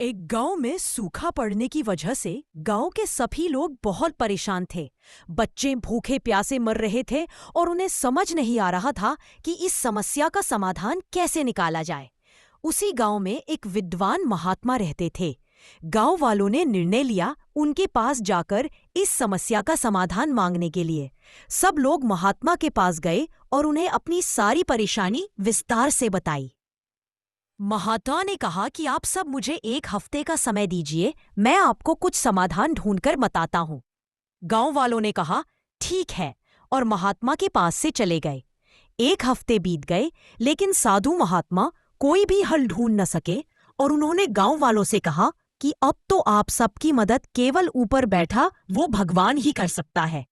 एक गांव में सूखा पड़ने की वजह से गांव के सभी लोग बहुत परेशान थे। बच्चे भूखे प्यासे मर रहे थे और उन्हें समझ नहीं आ रहा था कि इस समस्या का समाधान कैसे निकाला जाए। उसी गांव में एक विद्वान महात्मा रहते थे। गांव वालों ने निर्णय लिया उनके पास जाकर इस समस्या का समाधान मांगने के लिए। सब लोग महात्मा के पास गए और उन्हें अपनी सारी परेशानी विस्तार से बताई। महात्मा ने कहा कि आप सब मुझे एक हफ्ते का समय दीजिए, मैं आपको कुछ समाधान ढूंढकर बताता हूँ। गांव वालों ने कहा ठीक है और महात्मा के पास से चले गए। एक हफ्ते बीत गए लेकिन साधु महात्मा कोई भी हल ढूंढ न सके और उन्होंने गांव वालों से कहा कि अब तो आप सबकी मदद केवल ऊपर बैठा वो भगवान ही कर सकता है।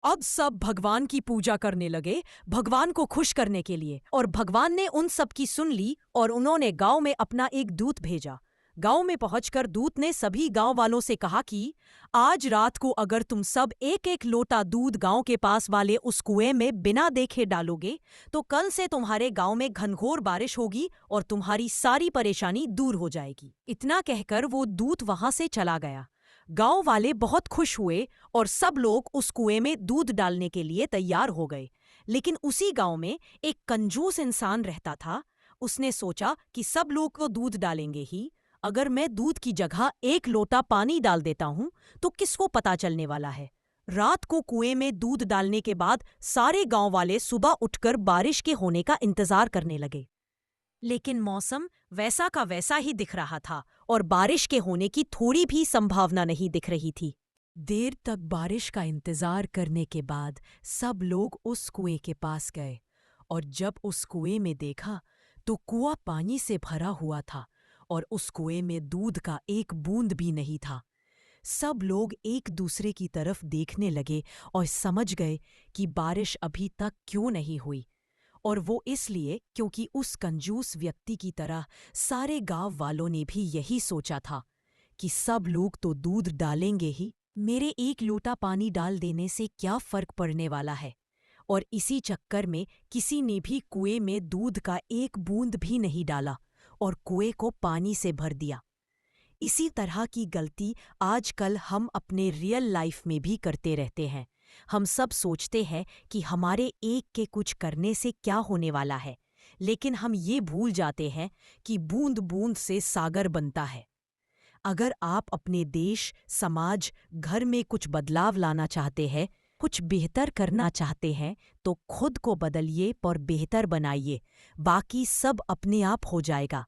अब सब भगवान की पूजा करने लगे, भगवान को खुश करने के लिए, और भगवान ने उन सब की सुन ली और उन्होंने गांव में अपना एक दूत भेजा। गांव में पहुंचकर दूत ने सभी गांव वालों से कहा कि आज रात को अगर तुम सब एक एक लोटा दूध गांव के पास वाले उस कुएं में बिना देखे डालोगे तो कल से तुम्हारे गांव में घनघोर बारिश होगी और तुम्हारी सारी परेशानी दूर हो जाएगी। इतना कहकर वो दूत वहां से चला गया। गांव वाले बहुत खुश हुए और सब लोग उस कुएं में दूध डालने के लिए तैयार हो गए। लेकिन उसी गांव में एक कंजूस इंसान रहता था। उसने सोचा कि सब लोग तो दूध डालेंगे ही, अगर मैं दूध की जगह एक लोटा पानी डाल देता हूं तो किसको पता चलने वाला है। रात को कुएं में दूध डालने के बाद सारे गांव वाले सुबह उठकर बारिश के होने का इंतजार करने लगे। लेकिन मौसम वैसा का वैसा ही दिख रहा था और बारिश के होने की थोड़ी भी संभावना नहीं दिख रही थी। देर तक बारिश का इंतजार करने के बाद सब लोग उस कुएं के पास गए और जब उस कुएं में देखा तो कुआं पानी से भरा हुआ था और उस कुएं में दूध का एक बूंद भी नहीं था। सब लोग एक दूसरे की तरफ देखने लगे और समझ गए कि बारिश अभी तक क्यों नहीं हुई, और वो इसलिए क्योंकि उस कंजूस व्यक्ति की तरह सारे गांव वालों ने भी यही सोचा था कि सब लोग तो दूध डालेंगे ही, मेरे एक लोटा पानी डाल देने से क्या फर्क पड़ने वाला है। और इसी चक्कर में किसी ने भी कुएं में दूध का एक बूंद भी नहीं डाला और कुएं को पानी से भर दिया। इसी तरह की गलती आजकल हम अपने रियल लाइफ में भी करते रहते हैं। हम सब सोचते हैं कि हमारे एक के कुछ करने से क्या होने वाला है, लेकिन हम ये भूल जाते हैं कि बूंद बूंद से सागर बनता है। अगर आप अपने देश, समाज, घर में कुछ बदलाव लाना चाहते हैं, कुछ बेहतर करना चाहते हैं, तो खुद को बदलिए और बेहतर बनाइए। बाकी सब अपने आप हो जाएगा।